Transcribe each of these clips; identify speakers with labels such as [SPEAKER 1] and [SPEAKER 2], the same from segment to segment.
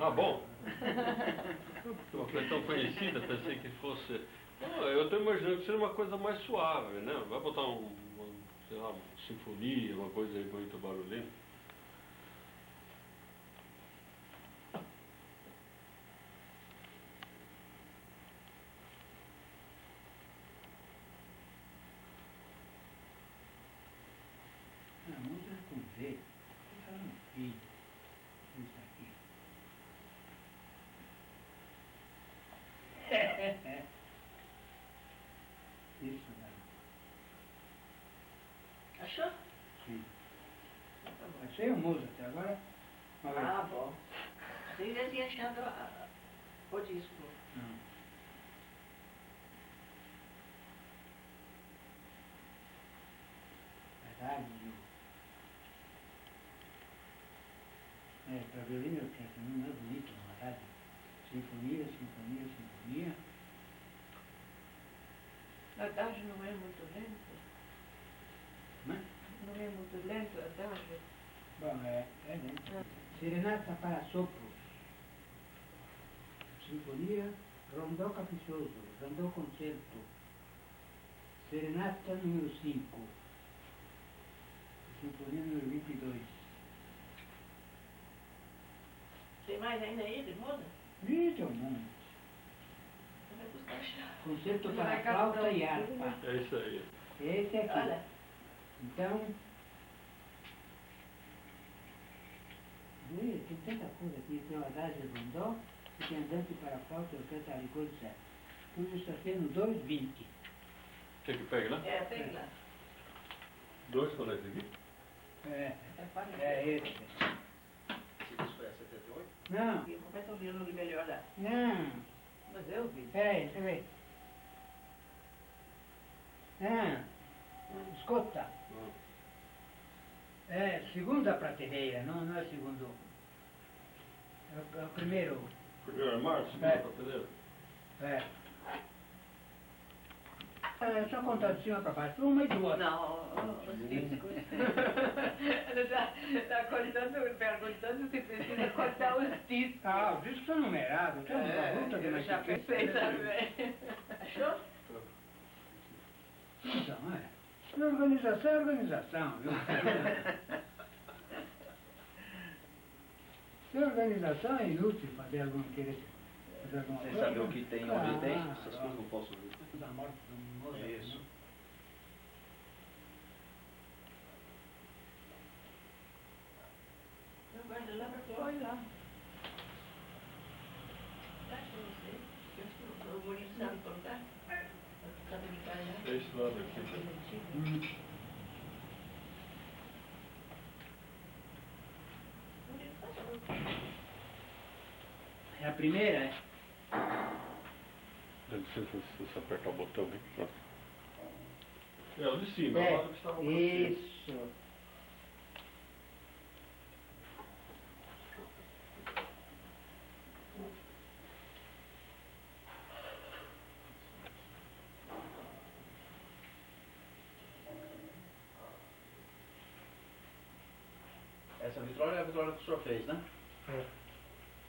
[SPEAKER 1] Ah, bom. Uma coisa tão conhecida, pensei que fosse... Não, eu estou imaginando que seria uma coisa mais suave, né? Vai botar sei lá, uma sinfonia, uma coisa aí muito barulhenta.
[SPEAKER 2] A música com V, eu falando filho, isso aqui. Isso, né?
[SPEAKER 3] Achou?
[SPEAKER 2] Sim.
[SPEAKER 3] Tá bom.
[SPEAKER 2] Achei o Mozart até agora.
[SPEAKER 3] Ah, bom. Vocês já tinham achado o disco.
[SPEAKER 2] Não. Rádio. Para violino e orquestra, não é bonito, uma rádio. Sinfonia, sinfonia, sinfonia.
[SPEAKER 3] Adágio não é muito lento?
[SPEAKER 2] Né?
[SPEAKER 3] Não é muito lento, adágio?
[SPEAKER 2] Bom, é lento. Serenata para sopros. Sinfonia, rondó caprichoso, rondó concerto. Serenata número 5. Sinfonia número 22.
[SPEAKER 3] Tem mais ainda aí de moda?
[SPEAKER 2] Isso, um monte.
[SPEAKER 3] Vai custar chá.
[SPEAKER 2] Concerto
[SPEAKER 3] Vai
[SPEAKER 2] para
[SPEAKER 3] gastar
[SPEAKER 2] flauta e harpa.
[SPEAKER 1] É isso aí.
[SPEAKER 2] Esse aqui.
[SPEAKER 3] Olha.
[SPEAKER 2] Então, tem tanta coisa aqui. Tem o adagio rondó e tem andante para flauta e orquestra Aricô, etc. Tudo está sendo 2,20.
[SPEAKER 1] Quer que pegue lá?
[SPEAKER 3] É, tem lá.
[SPEAKER 1] 2 colegas aqui?
[SPEAKER 2] É
[SPEAKER 3] quase
[SPEAKER 2] esse.
[SPEAKER 4] Esse disco é 78?
[SPEAKER 2] Não,
[SPEAKER 3] Começa a ouvir o nome melhor lá.
[SPEAKER 2] não.
[SPEAKER 3] Mas eu vi.
[SPEAKER 2] Peraí, deixa eu ver. Não, escuta. É segunda prateleira, não é segundo. É o primeiro.
[SPEAKER 1] Primeiro é março,
[SPEAKER 2] É.
[SPEAKER 1] papeleiro.
[SPEAKER 2] É. É só contar de cima para baixo, uma e duas.
[SPEAKER 3] Não, os discos. Está perguntando se precisa cortar os discos.
[SPEAKER 2] Ah, os discos são numerados, tem uma luta de
[SPEAKER 3] eu
[SPEAKER 2] mais
[SPEAKER 3] já pensei também. Achou?
[SPEAKER 2] Então, organização é organização, viu? Se organização é inútil fazer algum querer fazer alguma
[SPEAKER 4] Sem
[SPEAKER 2] coisa.
[SPEAKER 4] saber o que tem, onde tem,
[SPEAKER 2] Ah,
[SPEAKER 4] essas coisas não posso ver.
[SPEAKER 2] Da morte do Mozart.
[SPEAKER 4] Isso.
[SPEAKER 3] Eu guardo lá para põe lá. Tá com você? Eu vou ensinar a cortar. Tá brincando,
[SPEAKER 1] É esse lado aqui.
[SPEAKER 2] É a primeira, é?
[SPEAKER 1] Dá licença se você apertar o botão aí. Pronto. É o de cima,
[SPEAKER 2] É,
[SPEAKER 1] agora que estava com você.
[SPEAKER 2] isso.
[SPEAKER 4] Essa vitrola é a vitrola que o senhor fez, né?
[SPEAKER 2] É.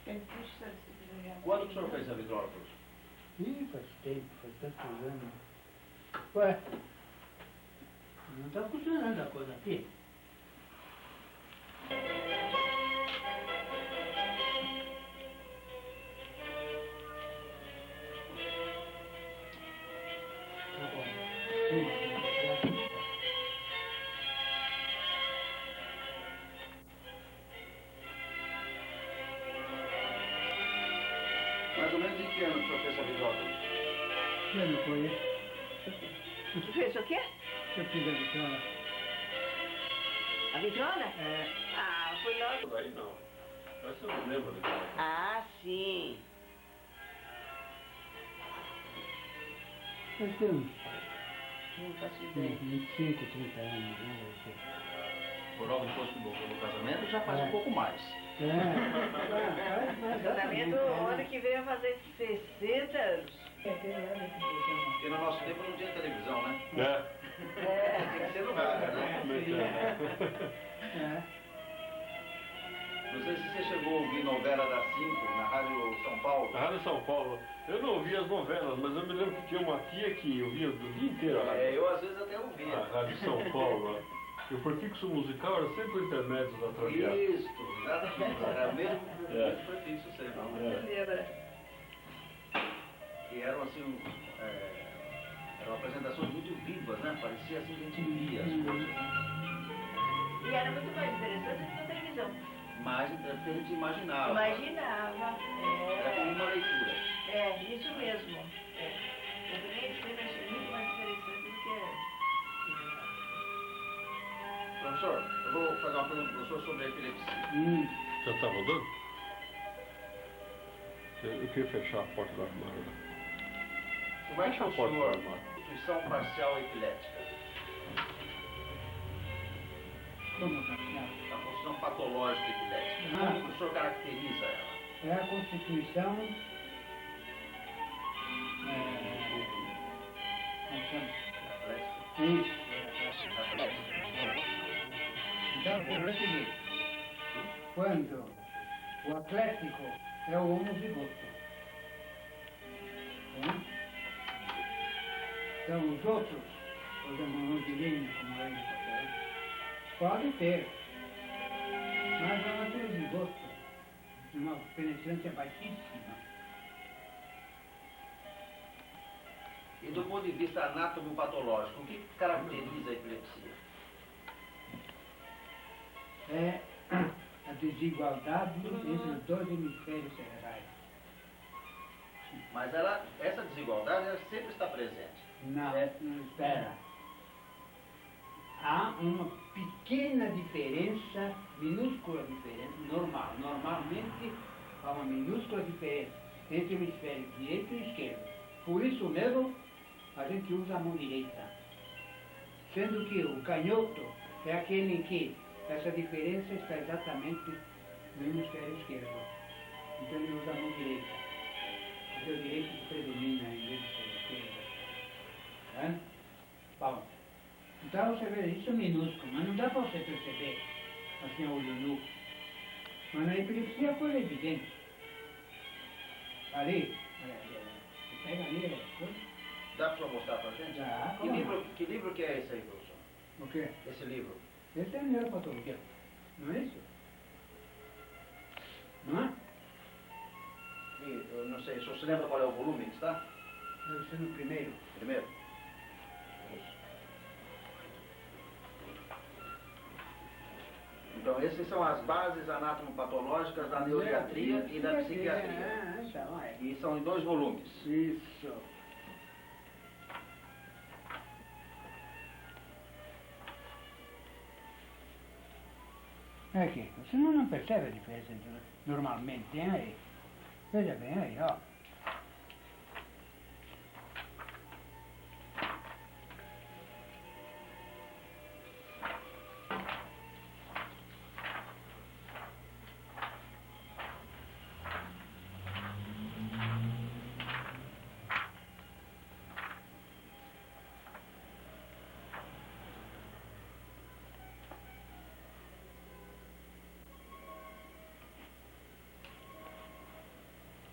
[SPEAKER 3] Quem puxa se quiser.
[SPEAKER 4] Quando que o senhor fez a vitrola, professor?
[SPEAKER 2] Ih, faz tempo, faz tantos anos. Ué, não está funcionando a coisa aqui. Tá bom. Sim.
[SPEAKER 4] Mais ou menos em que ano que o senhor fez a vitrola?
[SPEAKER 2] Que ano foi esse?
[SPEAKER 3] Tu fez o quê?
[SPEAKER 2] Que eu fiz a vitrola?
[SPEAKER 3] A vitrola?
[SPEAKER 2] É.
[SPEAKER 3] Ah, foi logo.
[SPEAKER 1] Daí não. Essa eu não lembro.
[SPEAKER 3] Ah, sim.
[SPEAKER 2] Nós temos
[SPEAKER 3] Não faço ideia.
[SPEAKER 2] 25, 30 anos, né?
[SPEAKER 4] Por logo depois do casamento já faz um pouco mais.
[SPEAKER 2] Mas
[SPEAKER 3] Casamento, ano que vem vai fazer 60 anos.
[SPEAKER 4] Porque no nosso tempo não tinha televisão, né?
[SPEAKER 3] É.
[SPEAKER 4] Tem que ser no rádio, né?
[SPEAKER 2] É.
[SPEAKER 4] Não sei se você chegou a ouvir novela das 5 na Rádio São Paulo.
[SPEAKER 1] Na Rádio São Paulo, eu não ouvia as novelas, mas eu me lembro que tinha uma tia que ouvia o dia inteiro a rádio.
[SPEAKER 4] Eu às vezes até ouvia.
[SPEAKER 1] A Rádio São Paulo. E o prefixo musical era sempre o intermédio da traviata.
[SPEAKER 4] Isso, exatamente. Era mesmo prefixo sempre.
[SPEAKER 3] Lembra?
[SPEAKER 4] E eram assim, eram apresentações muito vivas, né? Parecia assim que a gente via as coisas.
[SPEAKER 3] E era muito mais interessante do que a televisão.
[SPEAKER 4] Mais do que a gente imaginava.
[SPEAKER 3] Imaginava.
[SPEAKER 4] Era como uma leitura.
[SPEAKER 3] Isso mesmo. Eu também sempre achei muito mais interessante do que
[SPEAKER 4] Professor, eu vou fazer uma pergunta para o professor sobre a epilepsia.
[SPEAKER 1] Já está rodando? Eu queria fechar a porta do armário.
[SPEAKER 4] Como é que
[SPEAKER 1] Fecha a
[SPEAKER 4] o
[SPEAKER 1] porta do
[SPEAKER 4] senhor,
[SPEAKER 1] armário.
[SPEAKER 4] constituição parcial epilética,
[SPEAKER 2] Como parcial?
[SPEAKER 4] a constituição patológica epilética, como o senhor caracteriza ela?
[SPEAKER 2] É a Constituição. Como chama?
[SPEAKER 4] Epilética?
[SPEAKER 2] Isso.
[SPEAKER 4] Epilética.
[SPEAKER 2] Então, é o seguinte: quando o atlético é o homozigoto, então os outros, por exemplo, o Angelino, como ele pode ter, mas é um heterozigoto, uma penetrância baixíssima.
[SPEAKER 4] E do ponto de vista anatomopatológico, o que caracteriza a epilepsia?
[SPEAKER 2] É a desigualdade entre os dois hemisférios cerebrais.
[SPEAKER 4] Mas essa desigualdade ela sempre está presente.
[SPEAKER 2] Não, não espera. Há uma pequena diferença, minúscula diferença, normalmente há uma minúscula diferença entre o hemisfério direito e esquerdo. Por isso mesmo, a gente usa a mão direita. Sendo que o canhoto é aquele em que essa diferença está exatamente no hemisfério esquerdo. Então ele usa a mão direita. Porque o direito predomina em vez de ser a esquerda. Bom, então você vê, isso é minúsculo, mas não dá para você perceber assim a olho nu. Mas na epilepsia a coisa é evidente. Ali, você pega ali,
[SPEAKER 4] Dá para o senhor mostrar para a gente?
[SPEAKER 2] Já,
[SPEAKER 4] Que livro que é esse aí, professor?
[SPEAKER 2] o quê?
[SPEAKER 4] Esse livro?
[SPEAKER 2] Esse é a neuropatologia, não é isso? Não é?
[SPEAKER 4] E, eu não sei, o senhor se lembra qual é o volume que está?
[SPEAKER 2] Deve ser no primeiro.
[SPEAKER 4] Primeiro? Então, essas são as bases anatomopatológicas da neurologia e da psiquiatria.
[SPEAKER 2] Então, é.
[SPEAKER 4] E são em 2 volumes.
[SPEAKER 2] Isso. É que você não percebe a diferença normalmente, hein? Aí. Veja bem aí, ó.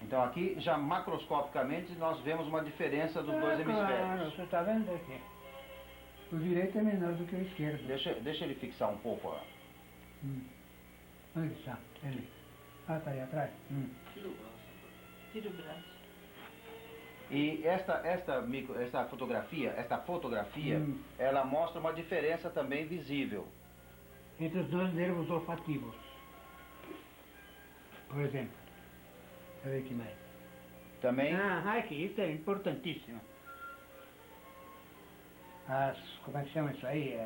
[SPEAKER 4] Então aqui, já macroscopicamente, nós vemos uma diferença dos dois
[SPEAKER 2] Claro,
[SPEAKER 4] hemisférios.
[SPEAKER 2] você está vendo aqui. O direito é menor do que o esquerdo.
[SPEAKER 4] Deixa ele fixar um pouco, ó.
[SPEAKER 2] Onde está? Ele. Ah, está aí atrás.
[SPEAKER 3] tira o braço.
[SPEAKER 4] E esta fotografia, ela mostra uma diferença também visível.
[SPEAKER 2] Entre os dois nervos olfativos. Por exemplo. Deixa eu ver aqui mais.
[SPEAKER 4] Também,
[SPEAKER 2] Aqui, isso é importantíssimo. Como é que chama isso aí?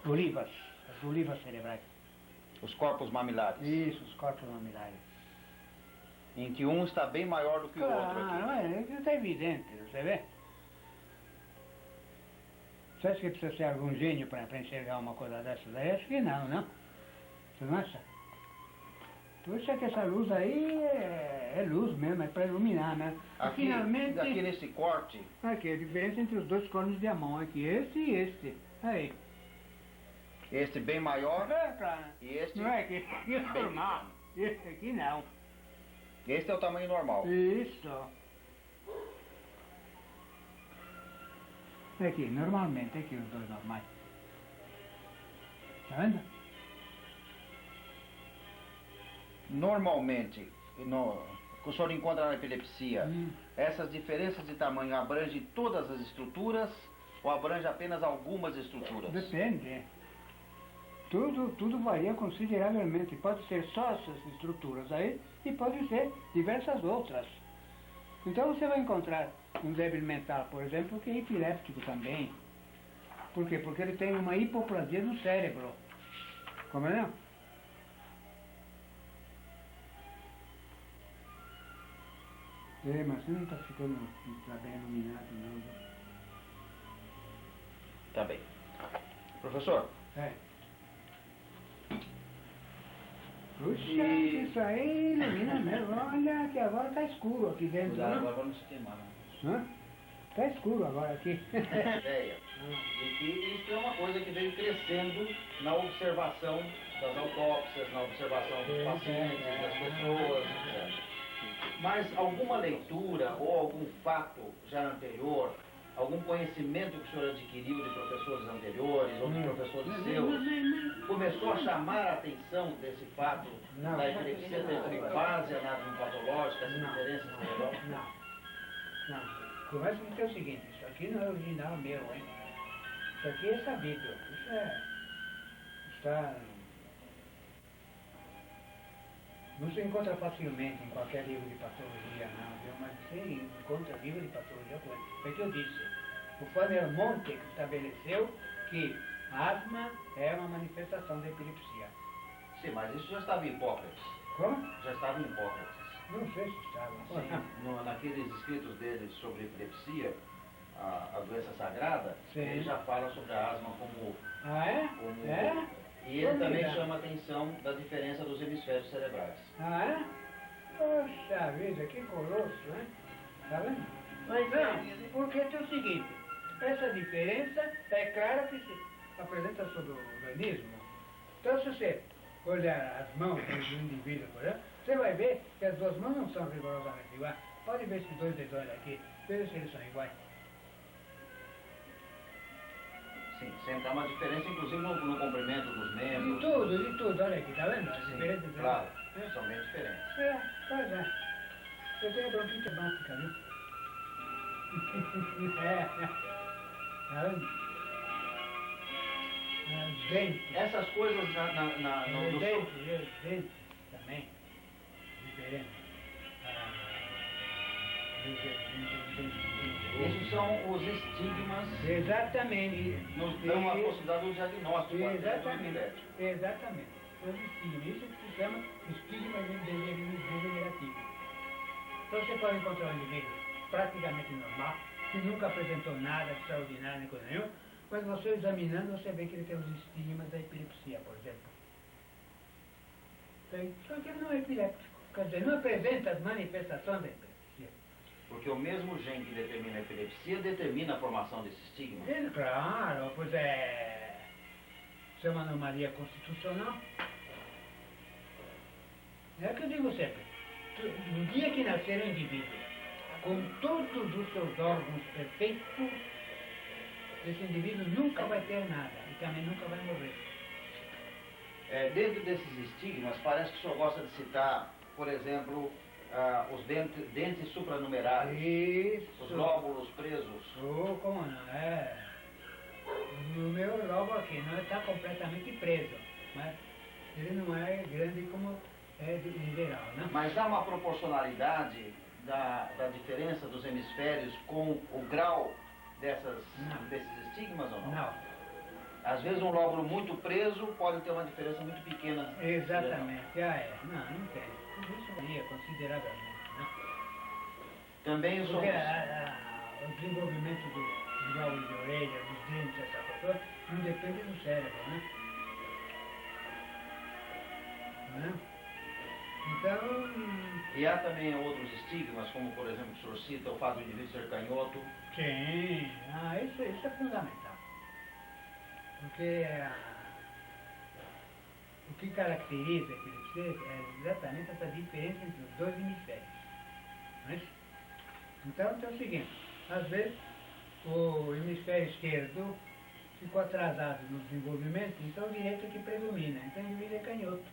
[SPEAKER 2] Olivas. As olivas cerebrais.
[SPEAKER 4] os corpos mamilares,
[SPEAKER 2] Isso, os corpos mamilares.
[SPEAKER 4] em que um está bem maior do que o outro aqui.
[SPEAKER 2] Isso está evidente, você vê? Você acha que precisa ser algum gênio para enxergar uma coisa dessa daí? Acho que não, não? Você não acha? Por isso é que essa luz aí é luz mesmo, é para iluminar, né?
[SPEAKER 4] Aqui,
[SPEAKER 2] Finalmente,
[SPEAKER 4] aqui nesse corte,
[SPEAKER 2] aqui, a diferença entre os dois cones de mão aqui, esse e este. Aí.
[SPEAKER 4] Este bem maior
[SPEAKER 2] É, claro.
[SPEAKER 4] e este
[SPEAKER 2] Não é que aqui é normal. Esse aqui não.
[SPEAKER 4] Este é o tamanho normal.
[SPEAKER 2] Isso. Aqui, normalmente, aqui os dois normais. Tá vendo?
[SPEAKER 4] Normalmente, que o senhor encontra na epilepsia, essas diferenças de tamanho abrangem todas as estruturas ou abrange apenas algumas estruturas?
[SPEAKER 2] Depende. Tudo varia consideravelmente. Pode ser só essas estruturas aí e pode ser diversas outras. Então você vai encontrar um débil mental, por exemplo, que é epiléptico também. Por quê? Porque ele tem uma hipoplasia no cérebro. Como é, não? É, mas você não está ficando tá bem iluminado, não. Viu?
[SPEAKER 4] Tá bem. Professor,
[SPEAKER 2] É. Puxa,
[SPEAKER 4] E-
[SPEAKER 2] isso aí ilumina mesmo. Olha que agora está escuro aqui dentro.
[SPEAKER 4] cuidado
[SPEAKER 2] Né?
[SPEAKER 4] agora para não se queimar.
[SPEAKER 2] Hã? Tá escuro agora aqui.
[SPEAKER 4] Ideia de que isso é uma coisa que veio crescendo na observação das autópsias, na observação dos pacientes, das pessoas, etc. Mas alguma leitura ou algum fato já anterior, algum conhecimento que o senhor adquiriu de professores anteriores ou de professores seus, começou a chamar a atenção desse fato
[SPEAKER 2] Não.
[SPEAKER 4] da epilepsia ter base anatomopatológica, essa diferença cerebral?
[SPEAKER 2] Não. Começa a dizer o seguinte, isso aqui não é original meu, hein? Isso aqui é sabido. Isso é. Está. Não se encontra facilmente em qualquer livro de patologia, não, viu? Mas você encontra livro de patologia com ele. É que eu disse. O Fanner Monte estabeleceu que asma é uma manifestação da epilepsia.
[SPEAKER 4] Sim, mas isso já estava em Hipócrates.
[SPEAKER 2] Como?
[SPEAKER 4] Já estava em Hipócrates.
[SPEAKER 2] Não sei se estava.
[SPEAKER 4] Sim, naqueles escritos dele sobre epilepsia, a doença sagrada,
[SPEAKER 2] Sim.
[SPEAKER 4] ele já fala sobre a asma como...
[SPEAKER 2] Ah, é?
[SPEAKER 4] como
[SPEAKER 2] É?
[SPEAKER 4] E ele também
[SPEAKER 2] Obrigado.
[SPEAKER 4] chama a atenção da diferença dos hemisférios cerebrais.
[SPEAKER 2] Ah, é? Poxa vida, que colosso, hein? Tá vendo?
[SPEAKER 3] Mas
[SPEAKER 2] Não, porque tem o seguinte, essa diferença é claro que se apresenta sobre o organismo. Então se você olhar as mãos do indivíduo, por exemplo, você vai ver que as duas mãos não são rigorosamente iguais. Pode ver esses dois dedões aqui, veja se eles são iguais.
[SPEAKER 4] Sim, sempre há uma diferença, inclusive no comprimento dos membros.
[SPEAKER 2] De tudo, olha aqui, tá vendo? As
[SPEAKER 4] Sim,
[SPEAKER 2] diferenças.
[SPEAKER 4] claro,
[SPEAKER 2] É?
[SPEAKER 4] são bem diferentes.
[SPEAKER 2] É, pois é. Eu tenho bronquite hepática, viu? É. Tá vendo? É, os dentes.
[SPEAKER 4] Essas coisas no
[SPEAKER 2] Os dentes também. Diferente.
[SPEAKER 4] Esses são os estigmas
[SPEAKER 2] Exatamente.
[SPEAKER 4] que nos dão a possibilidade do diagnóstico.
[SPEAKER 2] Exatamente. Exatamente. Os estigmas. Isso que se chama estigma degenerativo. Então você pode encontrar um indivíduo praticamente normal, que nunca apresentou nada extraordinário, nem coisa nenhuma, mas você examinando, você vê que ele tem os estigmas da epilepsia, por exemplo. Tem. Só que ele não é epiléptico. Quer dizer, não apresenta as manifestações da epilepsia.
[SPEAKER 4] Porque o mesmo gene que determina a epilepsia determina a formação desse estigma.
[SPEAKER 2] Claro, pois é. Isso é uma anomalia constitucional. É o que eu digo sempre. No dia que nascer um indivíduo com todos os seus órgãos perfeitos, esse indivíduo nunca vai ter nada e também nunca vai morrer.
[SPEAKER 4] Dentro desses estigmas, parece que o senhor gosta de citar, por exemplo, os dentes supranumerários,
[SPEAKER 2] Isso.
[SPEAKER 4] os lóbulos presos.
[SPEAKER 2] Oh, como não? É. O meu lobo aqui não está completamente preso, mas ele não é grande como é em geral, né?
[SPEAKER 4] Mas há uma proporcionalidade da diferença dos hemisférios com o grau
[SPEAKER 2] Não.
[SPEAKER 4] desses estigmas ou não?
[SPEAKER 2] Não.
[SPEAKER 4] Às vezes um lóbulo muito preso pode ter uma diferença muito pequena.
[SPEAKER 2] Exatamente. Ah, é. Não tem. Tudo isso varia consideravelmente, né?
[SPEAKER 4] Também os
[SPEAKER 2] Porque o desenvolvimento dos lóbulos de orelha, dos dentes, essa coisa, não depende do cérebro, né? Não é? Então,
[SPEAKER 4] E há também outros estigmas, como por exemplo o senhor cita o fato do indivíduo ser canhoto.
[SPEAKER 2] sim, isso é fundamental. Porque que caracteriza a epilepsia é exatamente essa diferença entre os dois hemisférios. Não é isso? Então é o seguinte, às vezes o hemisfério esquerdo ficou atrasado no desenvolvimento, então o direito é que predomina, então o indivíduo é canhoto.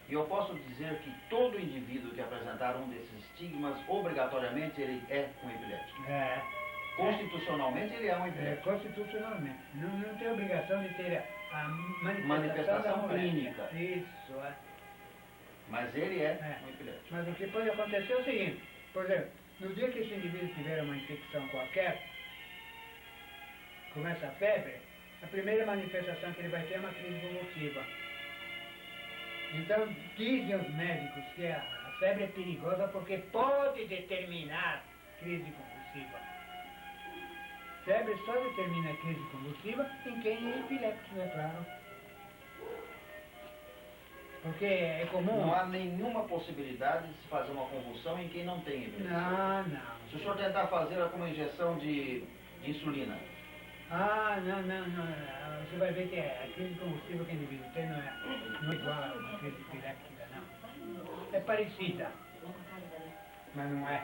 [SPEAKER 4] E eu posso dizer que todo indivíduo que apresentar um desses estigmas, obrigatoriamente ele é um epiléptico.
[SPEAKER 2] É.
[SPEAKER 4] Constitucionalmente ele é um
[SPEAKER 2] É,
[SPEAKER 4] epiléptico.
[SPEAKER 2] constitucionalmente. Não tem obrigação de ter a
[SPEAKER 4] Manifestação
[SPEAKER 2] da moléstia.
[SPEAKER 4] clínica.
[SPEAKER 2] Isso, é.
[SPEAKER 4] Mas ele é
[SPEAKER 2] É.
[SPEAKER 4] um epiléptico.
[SPEAKER 2] Mas o que pode acontecer é o seguinte, por exemplo, no dia que esse indivíduo tiver uma infecção qualquer, começa a febre, a primeira manifestação que ele vai ter é uma crise convulsiva. Então, dizem os médicos que a febre é perigosa porque pode determinar crise convulsiva. Febre só determina crise convulsiva em quem é epiléptico, é claro. Porque é comum...
[SPEAKER 4] Não há nenhuma possibilidade de se fazer uma convulsão em quem não tem epilepsia.
[SPEAKER 2] Não.
[SPEAKER 4] Se o senhor tentar fazer como injeção de insulina,
[SPEAKER 2] Não. Você vai ver que a crise convulsiva que o indivíduo tem não é igual a uma crise epiléptica, não. É parecida, mas não é.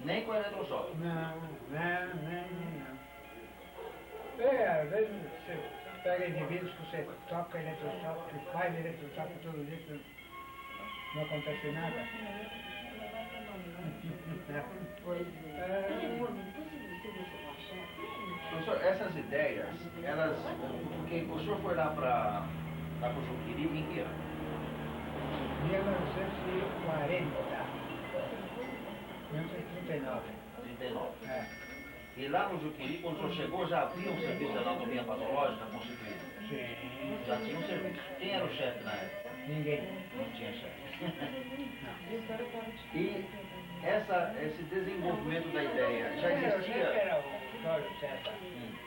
[SPEAKER 4] nem com eletrochoque.
[SPEAKER 2] Não. Às vezes você pega indivíduos que você toca eletrochoque, que faz eletrochoque todo dia, que não acontece nada.
[SPEAKER 3] Pois é.
[SPEAKER 4] Professor, essas ideias, elas, porque o senhor foi lá para o Juqueri em que ano?
[SPEAKER 2] 1940. 1939.
[SPEAKER 4] 39.
[SPEAKER 2] É.
[SPEAKER 4] E lá no Juqueri, quando o senhor chegou, já havia um serviço de anatomia patológica constituído?
[SPEAKER 2] Sim.
[SPEAKER 4] Já tinha um serviço. Quem era o chefe na época?
[SPEAKER 2] Ninguém.
[SPEAKER 4] Não tinha chefe. E esse desenvolvimento da ideia já existia?
[SPEAKER 2] Era o Dório César.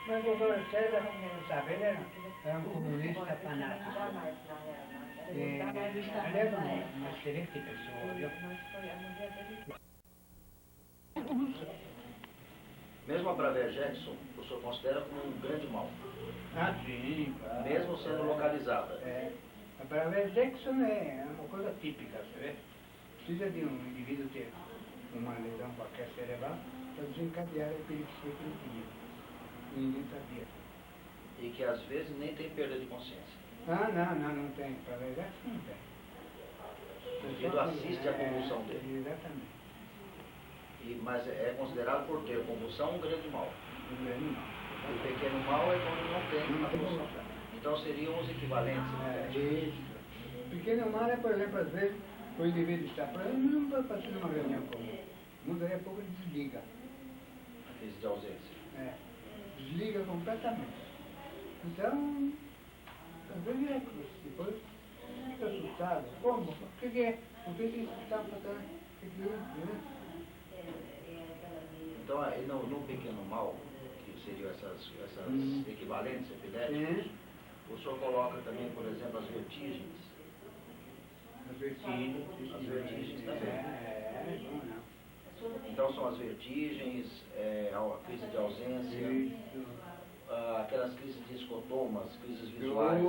[SPEAKER 2] Mas o Dório César, sabe, ele era um comunista fanático. Ele era uma excelente pessoa, viu?
[SPEAKER 4] Mesmo a Braver Jackson, o senhor considera como um grande mal,
[SPEAKER 2] Sim, claro.
[SPEAKER 4] mesmo sendo localizada.
[SPEAKER 2] É. A Braver Jackson é uma coisa típica, você vê? Precisa de um indivíduo ter uma lesão qualquer cerebral para desencadear a epilepsia que ele tinha. E ninguém sabia.
[SPEAKER 4] E que às vezes nem tem perda de consciência.
[SPEAKER 2] Não tem. Braver Jackson não tem.
[SPEAKER 4] O indivíduo assiste à convulsão dele.
[SPEAKER 2] Exatamente.
[SPEAKER 4] Mas é considerado por ter convulsão um grande mal.
[SPEAKER 2] Um grande mal.
[SPEAKER 4] O pequeno mal é quando não tem
[SPEAKER 2] Não
[SPEAKER 4] a
[SPEAKER 2] tem
[SPEAKER 4] convulsão.
[SPEAKER 2] convulsão.
[SPEAKER 4] Então seriam os equivalentes.
[SPEAKER 2] Isso. Pequeno mal é, por exemplo, às vezes o indivíduo está falando, não vai fazer uma reunião comum. Muda a pouco ele desliga.
[SPEAKER 4] A crise de ausência.
[SPEAKER 2] É. Desliga completamente. Então, às vezes é depois fica assustado. Como? O que é? Por que eles estão fazendo aquilo?
[SPEAKER 4] Então, aí no pequeno mal, que seriam essas equivalentes epiléticas, o senhor coloca também, por exemplo, as vertigens.
[SPEAKER 2] As vertigens.
[SPEAKER 4] As vertigens também.
[SPEAKER 2] É, não.
[SPEAKER 4] Então são as vertigens, a crise de ausência,
[SPEAKER 2] Isso.
[SPEAKER 4] aquelas crises de escotomas, crises visuais.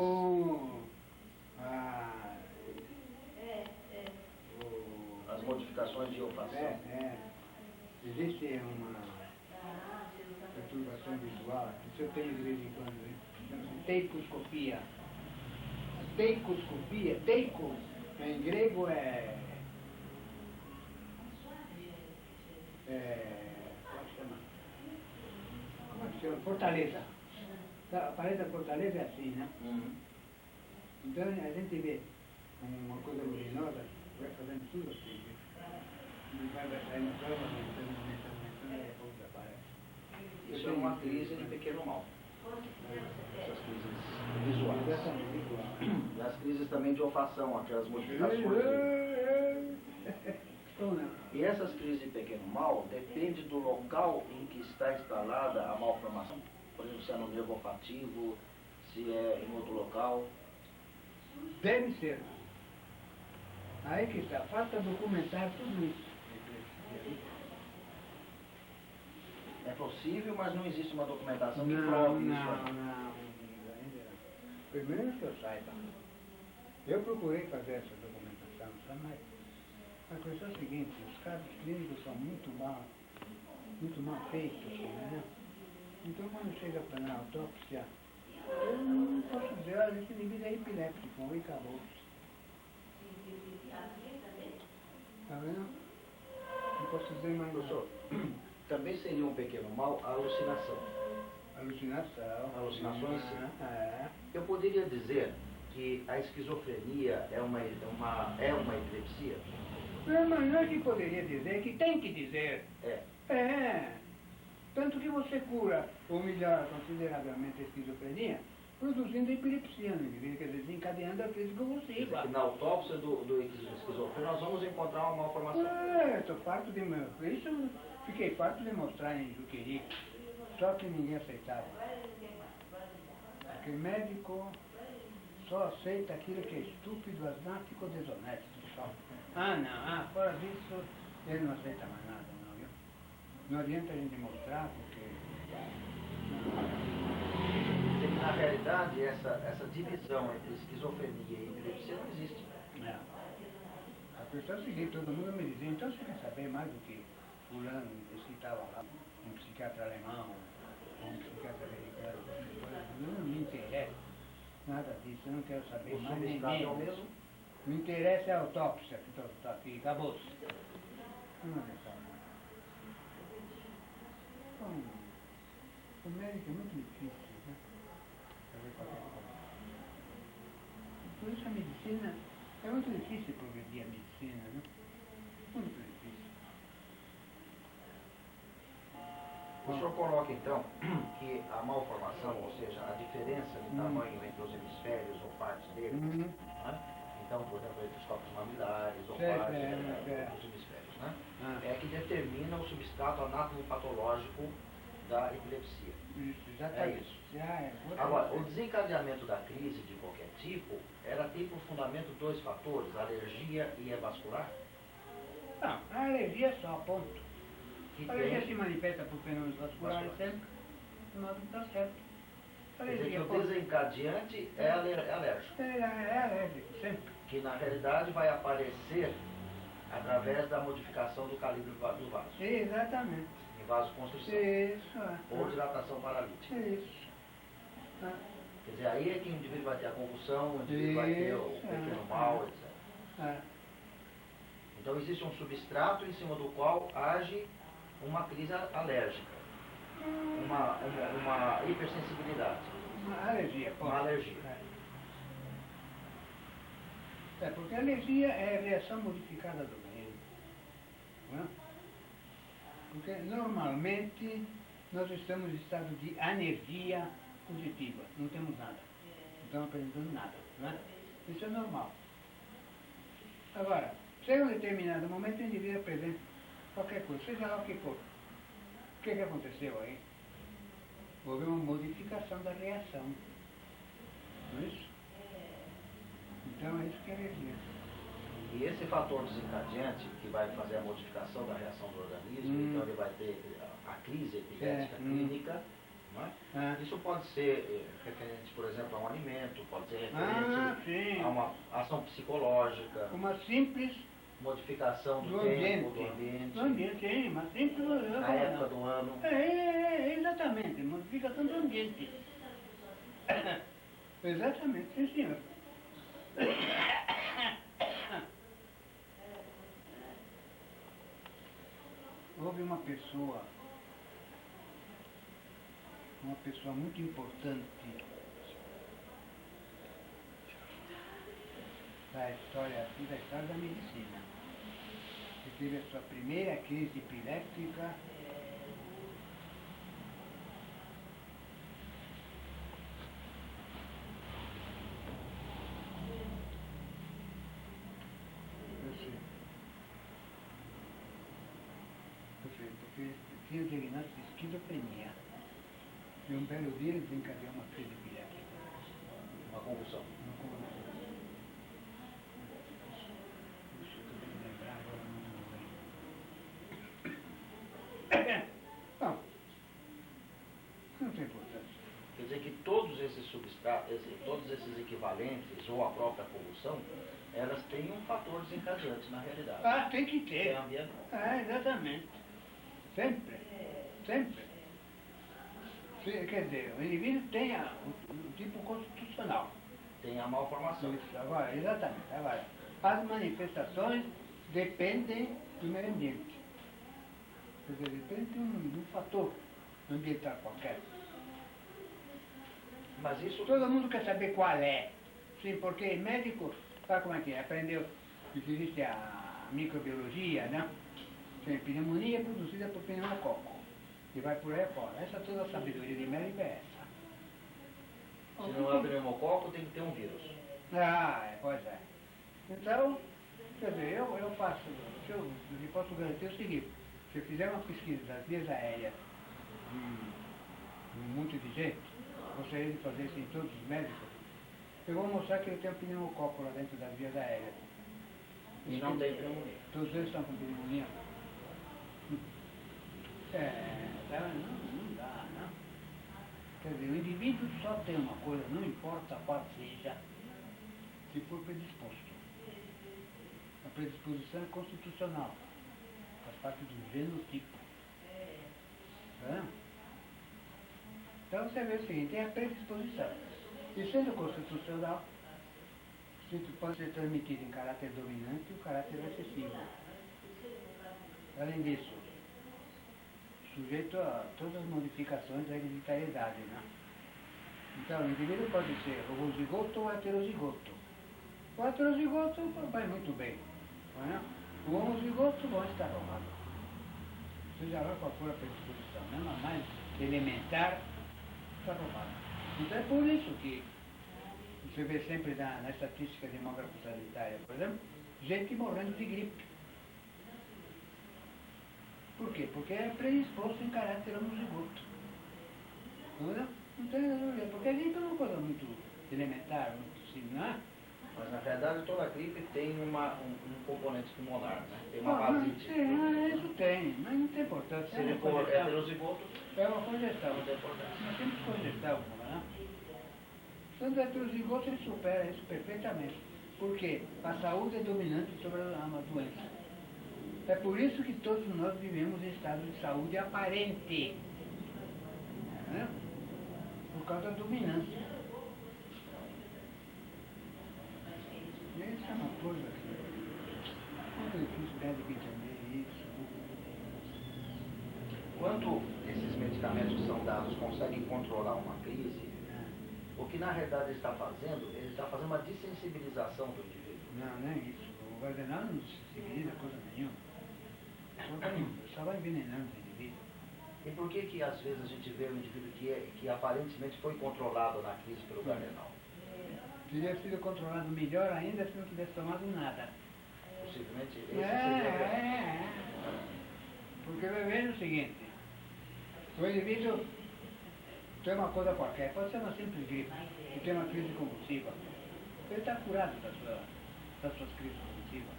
[SPEAKER 4] As modificações de olfação.
[SPEAKER 2] Existe uma perturbação visual, isso eu tenho de vez em quando, chama-se teicoscopia. A teicoscopia, teikos, em grego como é que chama? Fortaleza. A parede da fortaleza é assim, né? Então a gente vê uma coisa luminosa, vai fazendo tudo assim, e vai saindo só, aumentando, e depois desaparece.
[SPEAKER 4] Isso é uma crise de pequeno mal. Essas crises visuais.
[SPEAKER 2] Exatamente igual.
[SPEAKER 4] E as crises também de olfação, aquelas modificações. E essas crises de pequeno mal dependem do local em que está instalada a malformação. Por exemplo, se é no nervo olfativo, se é em outro local.
[SPEAKER 2] Deve ser. Aí que está, falta documentar tudo isso.
[SPEAKER 4] É possível, mas não existe uma documentação que prove isso.
[SPEAKER 2] Não. pelo menos que eu saiba. Eu procurei fazer essa documentação, sabe? Mas a questão é a seguinte, os casos clínicos são muito mal feitos, né? Então quando chega para a autópsia, eu não posso dizer, olha, esse indivíduo é epiléptico, e acabou. Tá vendo? Não posso dizer mais nada.
[SPEAKER 4] Professor, também seria um pequeno mal a alucinação.
[SPEAKER 2] Alucinação.
[SPEAKER 4] Alucinações, sim.
[SPEAKER 2] É.
[SPEAKER 4] Eu poderia dizer que a esquizofrenia é uma epilepsia?
[SPEAKER 2] Não, mas não é que poderia dizer, é que tem que dizer.
[SPEAKER 4] É.
[SPEAKER 2] É. Tanto que você cura ou melhora consideravelmente a esquizofrenia, produzindo epilepsia no indivíduo, quer dizer, desencadeando a crise
[SPEAKER 4] Quer
[SPEAKER 2] convulsiva.
[SPEAKER 4] dizer que na autópsia do esquizofrênico nós vamos encontrar uma malformação.
[SPEAKER 2] Estou farto de... Isso fiquei farto de mostrar em Juqueri, só que ninguém aceitava. Porque médico só aceita aquilo que é estúpido, asmático, desonesto. Só. Não, fora disso, ele não aceita mais nada, não, viu? Não adianta a gente mostrar, porque...
[SPEAKER 4] Na realidade, essa divisão entre esquizofrenia e epilepsia não existe.
[SPEAKER 2] Não. A questão é a seguinte, todo mundo me dizia, então você quer saber mais do que fulano, esse estava lá, um psiquiatra alemão, ou um psiquiatra americano, não me interessa nada disso, eu não quero saber
[SPEAKER 4] O
[SPEAKER 2] mais nem
[SPEAKER 4] substrato é o
[SPEAKER 2] menos.
[SPEAKER 4] mesmo?
[SPEAKER 2] Me interessa é a autópsia que está aqui, acabou-se. Não é só. Bom, o médico é muito difícil, né? Fazer qualquer coisa. Por isso a medicina, é muito difícil progredir a medicina, né? Muito difícil.
[SPEAKER 4] O senhor coloca então que a malformação, ou seja, a diferença de tamanho entre os hemisférios ou partes deles,
[SPEAKER 2] Uhum.
[SPEAKER 4] né? Então, por exemplo, entre os corpos mamilares ou
[SPEAKER 2] É,
[SPEAKER 4] partes
[SPEAKER 2] é.
[SPEAKER 4] dos hemisférios, né?
[SPEAKER 2] Ah.
[SPEAKER 4] É que determina o substrato anatomopatológico da epilepsia.
[SPEAKER 2] Isso, exatamente.
[SPEAKER 4] É isso.
[SPEAKER 2] Outra
[SPEAKER 4] Agora,
[SPEAKER 2] coisa.
[SPEAKER 4] o desencadeamento da crise de qualquer tipo, ela tem por fundamento dois fatores, alergia e vascular,
[SPEAKER 2] Não, a alergia é só, ponto.
[SPEAKER 4] que
[SPEAKER 2] A alergia se
[SPEAKER 4] tem,
[SPEAKER 2] manifesta por fenômenos vasculares sempre, não está certo. A
[SPEAKER 4] quer dizer que
[SPEAKER 2] alergia,
[SPEAKER 4] o
[SPEAKER 2] ponto.
[SPEAKER 4] desencadeante é alérgico,
[SPEAKER 2] É alérgico, sempre.
[SPEAKER 4] que na realidade vai aparecer através da modificação do calibre do vaso,
[SPEAKER 2] Exatamente.
[SPEAKER 4] em vasoconstrição,
[SPEAKER 2] Isso,
[SPEAKER 4] ou dilatação paralítica.
[SPEAKER 2] isso. Ah,
[SPEAKER 4] Quer dizer, aí é que o indivíduo vai ter a convulsão, o indivíduo vai ter o pequeno mal, etc.
[SPEAKER 2] ah.
[SPEAKER 4] Então existe um substrato em cima do qual age uma crise alérgica, uma hipersensibilidade,
[SPEAKER 2] Uma alergia, ponto.
[SPEAKER 4] uma alergia.
[SPEAKER 2] É, porque a alergia é a reação modificada do organismo. Não é? Porque normalmente nós estamos em estado de anergia positiva, não temos nada, não estamos apresentando nada, não é? Isso é normal. Agora, chega um determinado momento, o indivíduo apresenta qualquer coisa, seja lá o que for. O que aconteceu aí? Houve uma modificação da reação, não é isso? Então é isso que é alergia.
[SPEAKER 4] E esse fator desencadeante que vai fazer a modificação da reação do organismo, então ele vai ter a crise epilética clínica, não é?
[SPEAKER 2] Ah.
[SPEAKER 4] Isso pode ser referente, por exemplo, a um alimento, pode ser
[SPEAKER 2] Sim.
[SPEAKER 4] referente a uma ação psicológica,
[SPEAKER 2] Uma simples
[SPEAKER 4] modificação do
[SPEAKER 2] do
[SPEAKER 4] tempo,
[SPEAKER 2] ambiente.
[SPEAKER 4] do ambiente,
[SPEAKER 2] Do ambiente, sim, uma simples...
[SPEAKER 4] na época do ano.
[SPEAKER 2] Exatamente, modificação do ambiente. Exatamente, sim, senhor. Houve uma pessoa muito importante da história da medicina, que teve a sua primeira crise epiléptica porque tinha o diagnóstico de esquizofrenia. E um belo dia ele desencadeou uma crise epiléptica.
[SPEAKER 4] Uma convulsão.
[SPEAKER 2] Uma convulsão. Isso eu tenho que lembrar agora, não lembro. Bom, não tem importância.
[SPEAKER 4] Quer dizer que todos esses substratos, todos esses equivalentes, ou a própria poluição, elas têm um fator desencadeante na realidade.
[SPEAKER 2] Ah, tem que
[SPEAKER 4] Que
[SPEAKER 2] ter.
[SPEAKER 4] é ambiental.
[SPEAKER 2] Exatamente. Sempre. Sempre. Quer dizer, o indivíduo tem o tipo constitucional.
[SPEAKER 4] Tem a malformação.
[SPEAKER 2] Isso, agora, exatamente. Agora, as manifestações dependem do meio ambiente. Quer dizer, depende de um fator ambiental qualquer.
[SPEAKER 4] Mas isso...
[SPEAKER 2] Todo mundo quer saber qual é. Sim, porque médico, sabe como é que é? Aprendeu que existe a microbiologia, né? Tem pneumonia produzida por pneumococo. E vai por aí fora. Essa toda a sabedoria de médico é essa.
[SPEAKER 4] Se não é o pneumococo, tem que ter um vírus.
[SPEAKER 2] Pois é. Então, quer dizer, eu faço, eu posso garantir o seguinte, se eu fizer uma pesquisa das vias aéreas de um monte de gente, gostaria de fazer isso em todos os médicos, eu vou mostrar que ele tem um pneumococo lá dentro das vias aéreas.
[SPEAKER 4] E não tem pneumonia.
[SPEAKER 2] Todos eles estão com pneumonia. Não dá, não. Quer dizer, o indivíduo só tem uma coisa, não importa qual seja, se for predisposto. A predisposição é constitucional, faz parte do genotipo. Tá? Então você vê o seguinte, é a predisposição. E sendo constitucional, pode ser transmitido em caráter dominante e o caráter recessivo. Além disso, sujeito a todas as modificações da hereditariedade, né? Então, o indivíduo pode ser homozigoto ou heterozigoto. O heterozigoto vai muito bem, não é? O homozigoto vai estar roubado. Seja lá qual for a predisposição, né? A mais elementar, está roubado. Então é por isso que você vê sempre na estatística demográfica sanitária, por exemplo, gente morrendo de gripe. Por quê? Porque é predisposto em caráter homozigoto. Não tem dúvida, porque a gripe é uma coisa muito elementar, muito similar.
[SPEAKER 4] Mas na verdade toda gripe tem um componente pulmonar, né? Tem uma vasite.
[SPEAKER 2] Isso tem, mas não tem importância.
[SPEAKER 4] Se ele for heterozigoto,
[SPEAKER 2] é uma congestão.
[SPEAKER 4] não tem importância.
[SPEAKER 2] Nós temos congestão, não é? Sendo heterozigoto, ele supera isso perfeitamente. Por quê? A saúde é dominante sobre a doença. É por isso que todos nós vivemos em estado de saúde aparente. Né? Por causa da dominância. Isso é uma coisa muito difícil de entender isso.
[SPEAKER 4] Quando esses medicamentos são dados conseguem controlar uma crise, o que na realidade ele está fazendo, ele está fazendo uma dessensibilização do indivíduo.
[SPEAKER 2] Não é isso. O Gardenal não sensibiliza coisa nenhuma. Só vai envenenando o indivíduo.
[SPEAKER 4] E por que às vezes a gente vê um indivíduo que aparentemente foi controlado na crise pelo Gardenal?
[SPEAKER 2] Teria sido controlado melhor ainda se não tivesse tomado nada.
[SPEAKER 4] Possivelmente esse seria
[SPEAKER 2] Porque veja o seguinte, o indivíduo tem uma coisa qualquer, pode ser uma simples gripe, e tem uma crise convulsiva. Ele está curado das suas crises convulsivas.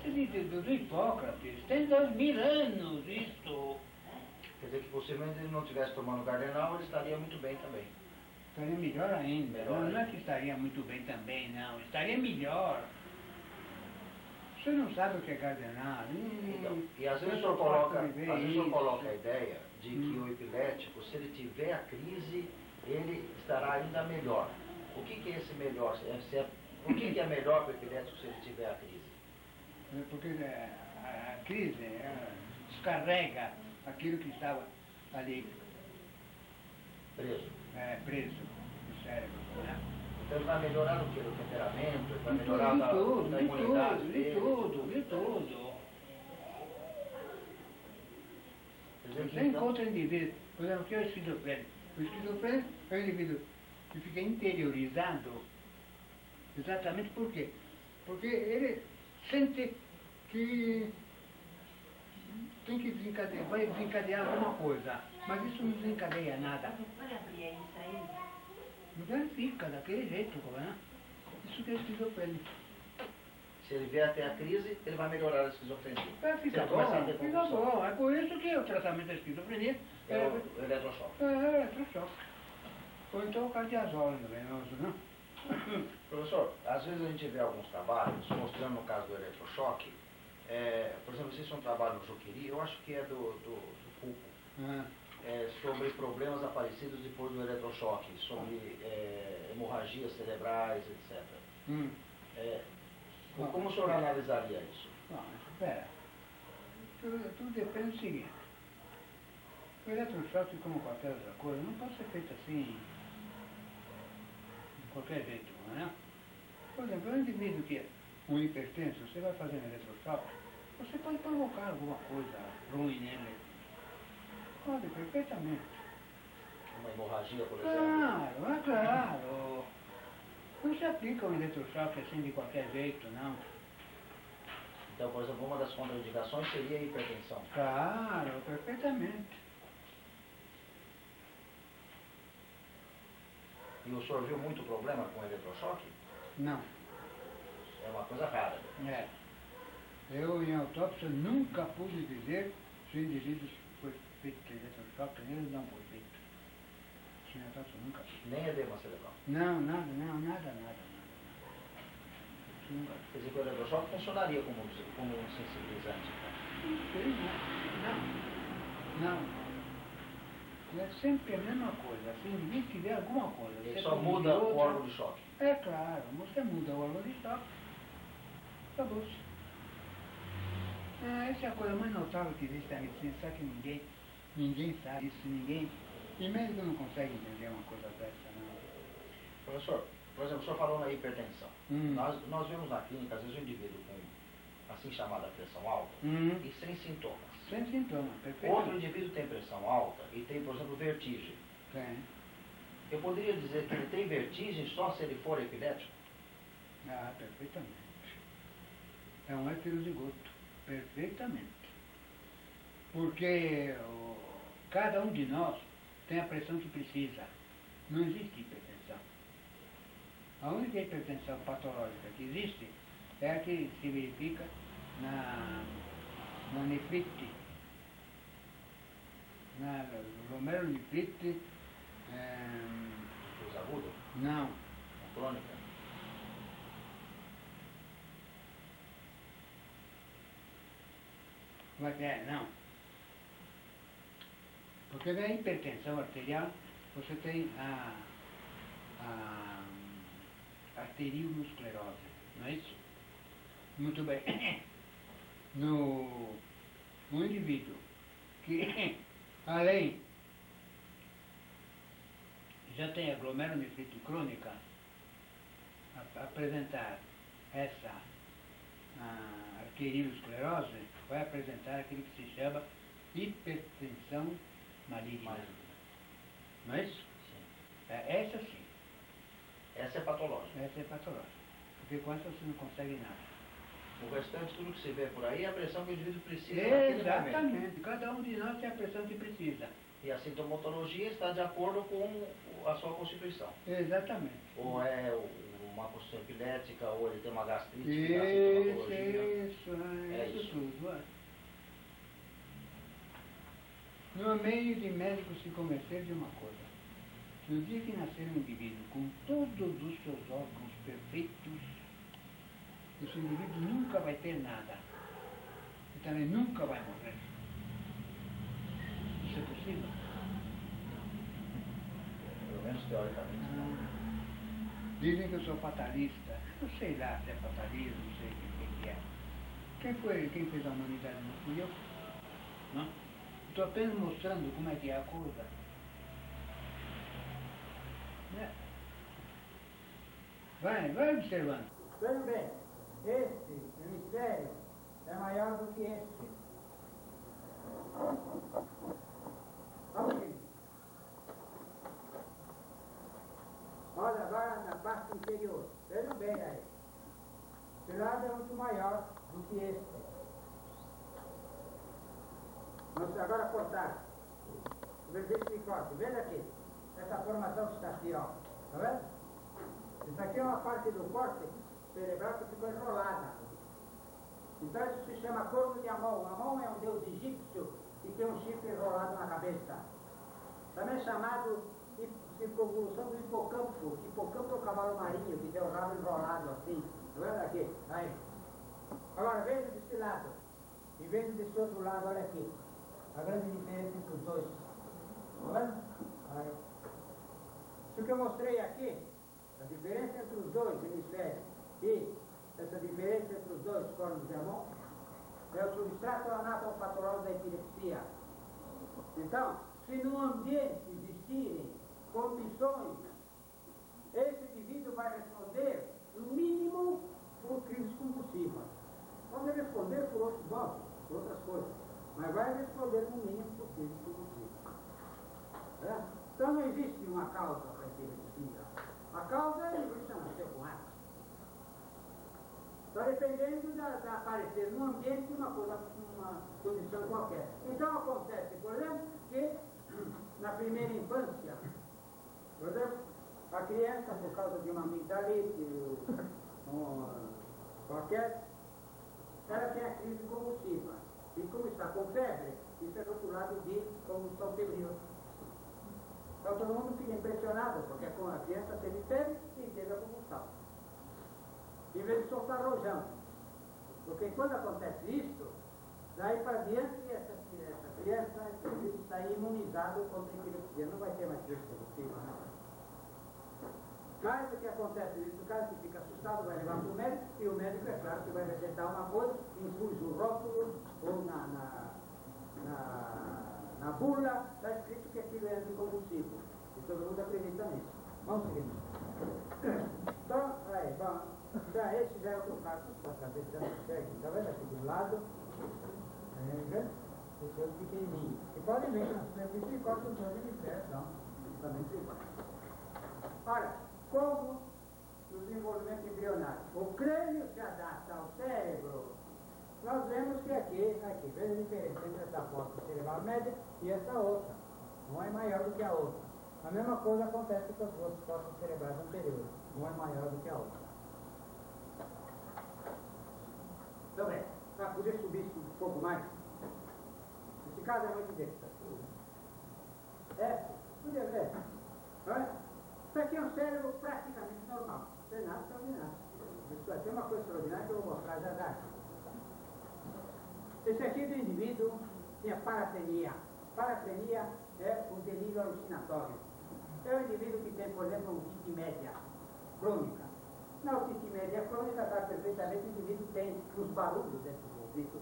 [SPEAKER 2] Do Hipócrates, tem 2000 anos isso.
[SPEAKER 4] Quer dizer que possivelmente ele não estivesse tomando Gardenal, ele estaria muito bem também.
[SPEAKER 2] Estaria melhor ainda.
[SPEAKER 4] Melhor
[SPEAKER 2] não é que estaria muito bem também, não. Estaria melhor. Você não sabe o que é Gardenal.
[SPEAKER 4] Então, e às vezes o senhor coloca a ideia de que o epilético, se ele tiver a crise, ele estará ainda melhor. O que é esse melhor? Por que é melhor para o epilético se ele tiver a crise?
[SPEAKER 2] Porque a crise descarrega aquilo que estava ali
[SPEAKER 4] Preso.
[SPEAKER 2] preso no cérebro. Né?
[SPEAKER 4] Então ele vai melhorar o que? O temperamento? Ele vai melhorar a imunidade dele?
[SPEAKER 2] De tudo. Você encontra indivíduo, por exemplo, que é o esquizofrênico. O esquizofrênico é um indivíduo que fica interiorizado. Exatamente por quê? Porque ele sente que tem que desencadear, vai desencadear alguma coisa, mas isso não desencadeia nada. Então fica daquele jeito, né? Isso que é esquizofrênico.
[SPEAKER 4] Se ele vier até a crise, ele vai melhorar a esquizofrenia.
[SPEAKER 2] Fica bom. É por isso que o tratamento da esquizofrenia
[SPEAKER 4] é o eletrochoque.
[SPEAKER 2] É eletrochoque. Ou então o cardiazol venoso, não?
[SPEAKER 4] Professor, às vezes a gente vê alguns trabalhos, mostrando no caso do eletrochoque, por exemplo, existe um trabalho no Juqueri, eu acho que é do Pupo, sobre problemas aparecidos depois do eletrochoque, sobre hemorragias cerebrais, etc. Como o senhor analisaria isso?
[SPEAKER 2] Não, espera. Tudo depende do seguinte. O eletrochoque, como qualquer outra coisa, não pode ser feito assim, de qualquer jeito, não é? Por exemplo, um indivíduo que é um hipertenso, você vai fazer um eletrochoque, você pode provocar alguma coisa ruim nele. Pode, perfeitamente.
[SPEAKER 4] Uma hemorragia, por exemplo?
[SPEAKER 2] Claro, é claro. Não se aplica um eletrochoque assim de qualquer jeito, não.
[SPEAKER 4] Então, por exemplo, uma das contraindicações seria a hipertensão.
[SPEAKER 2] Claro, perfeitamente.
[SPEAKER 4] E o senhor viu muito problema com o eletrochoque?
[SPEAKER 2] Não.
[SPEAKER 4] É uma coisa rara.
[SPEAKER 2] É. Eu, em autópsia, nunca pude dizer se o indivíduo foi feito eletrochoque, ele não foi feito. Em autópsia, nunca fiz.
[SPEAKER 4] Nem edema cerebral.
[SPEAKER 2] Não, nada. Nunca.
[SPEAKER 4] Quer dizer que o eletrochoque funcionaria como um sensibilizante.
[SPEAKER 2] Não. É sempre a mesma coisa. Se o indivíduo tiver alguma coisa.
[SPEAKER 4] Ele
[SPEAKER 2] você
[SPEAKER 4] só
[SPEAKER 2] pode
[SPEAKER 4] muda
[SPEAKER 2] dizer
[SPEAKER 4] o
[SPEAKER 2] outra.
[SPEAKER 4] órgão de choque.
[SPEAKER 2] É claro, você muda o órgão de choque. Acabou-se. Essa é a coisa mais notável que existe na medicina, só que ninguém sabe isso, e médico não consegue entender uma coisa dessa, não.
[SPEAKER 4] Professor, por exemplo, o senhor falou na hipertensão. Nós vemos na clínica, às vezes, um indivíduo com assim chamada pressão alta e sem sintomas.
[SPEAKER 2] Sem sintoma, perfeito.
[SPEAKER 4] Outro indivíduo tem pressão alta e tem, por exemplo, vertigem.
[SPEAKER 2] Tem.
[SPEAKER 4] Eu poderia dizer que ele tem vertigem só se ele for epilético?
[SPEAKER 2] Ah, perfeitamente. É um heterozigoto. Perfeitamente. Porque cada um de nós tem a pressão que precisa. Não existe hipertensão. A única hipertensão patológica que existe é a que se verifica na nefrite, na glomerulonefrite,
[SPEAKER 4] Os agudos?
[SPEAKER 2] não,
[SPEAKER 4] A crônica?
[SPEAKER 2] como é que é? Não. Porque na hipertensão arterial você tem a arteriolosclerose, não é isso? Muito bem. No indivíduo que, além, já tem a glomerulonefrite crônica, apresentar essa arteriolosclerose, vai apresentar aquilo que se chama hipertensão maligna. Não é isso?
[SPEAKER 4] Sim.
[SPEAKER 2] Essa sim.
[SPEAKER 4] Essa é patológica.
[SPEAKER 2] Essa é patológica. Porque com essa você não consegue nada.
[SPEAKER 4] O restante, tudo que se vê por aí, é a pressão que o indivíduo precisa naquele momento.
[SPEAKER 2] Exatamente. Cada um de nós tem a pressão que precisa.
[SPEAKER 4] E a sintomatologia está de acordo com a sua constituição.
[SPEAKER 2] Exatamente.
[SPEAKER 4] Ou é uma constituição epilética, ou ele tem uma gastrite, que dá sintomatologia.
[SPEAKER 2] Isso tudo. No meio de médicos se convencer de uma coisa. No dia que nascer um indivíduo com todos os seus órgãos perfeitos, esse indivíduo nunca vai ter nada. E também nunca vai morrer. Isso é possível?
[SPEAKER 4] Pelo menos teoricamente.
[SPEAKER 2] Dizem que eu sou fatalista. Eu sei lá se é fatalismo, não sei o que é. Quem fez a humanidade não fui eu. Não? Estou apenas mostrando como é que é a coisa. Vai observando. Veja bem, este hemisfério é maior do que este. Vamos aqui. Olha agora na parte inferior. Vejam bem aí. Esse lado é muito maior do que este. Vamos agora cortar. Veja esse corte. Veja aqui. Essa formação que está aqui, ó. Tá vendo? Isso aqui é uma parte do corte cerebral que ficou enrolada. Então isso se chama corno de Amon. Amon é um deus egípcio que tem um chifre enrolado na cabeça. Também chamado circunvolução do hipocampo. O hipocampo é o cavalo marinho, que tem o rabo enrolado assim. Tá vendo aqui? Aí. Agora veja desse lado. E veja desse outro lado, olha aqui. A grande diferença entre os dois. Tá vendo? Aí. Isso que eu mostrei aqui, a diferença entre os dois hemisférios e essa diferença entre os dois cornos de mão, é o substrato anatopatológico da epilepsia. Então, se no ambiente existirem condições, esse indivíduo vai responder, no mínimo, por crises convulsivas. Pode responder por outros modos, por outras coisas, mas vai responder, no mínimo, por crises convulsivas. É? Então, não existe uma causa para a epilepsia. A causa é evolução secundária. Está dependendo de aparecer no ambiente uma condição qualquer. Então acontece, por exemplo, que na primeira infância, por exemplo, a criança, por causa de uma amigdalite qualquer, ela tem a crise convulsiva. E como está com febre, isso é rotulado de convulsão febril. Então todo mundo fica impressionado, porque a criança teve febre e teve a convulsão. Em vez de soltar rojão. Porque quando acontece isso, daí para diante essa criança está imunizada contra a epilepsia. Não vai ter mais crise convulsiva, né? Mas o que acontece nesse caso, que fica assustado, vai levar para o médico, e o médico, é claro, que vai receitar uma coisa, inclui o rótulo ou na bula, está escrito que aquilo é anticonvulsivo. E todo mundo acredita nisso. Vamos seguir. Então, aí, bom. Já esse já é outro caso para saber se não consegue. Está vendo aqui do lado? Esse outro pequenininho. E podem ver que na superfície de corte os dois hemisférios são justamente iguais. Ora, como no desenvolvimento embrionário o crânio se adapta ao cérebro, nós vemos que aqui, veja a diferença entre essa foto cerebral média e essa outra. Uma é maior do que a outra. A mesma coisa acontece com as duas costas cerebrais anteriores. Uma é maior do que a outra. Então para poder subir isso um pouco mais, esse caso é muito desse. Podia ver. Olha, isso aqui é um cérebro praticamente normal. Não tem nada extraordinário. Isso aqui é uma coisa extraordinária que eu vou mostrar já já. Esse aqui do indivíduo tinha paraplenia. Paraplenia é um delírio alucinatório. É o indivíduo que tem, por exemplo, uma otite média crônica. Na otite média crônica está perfeitamente o indivíduo que tem os barulhos dentro do ouvido.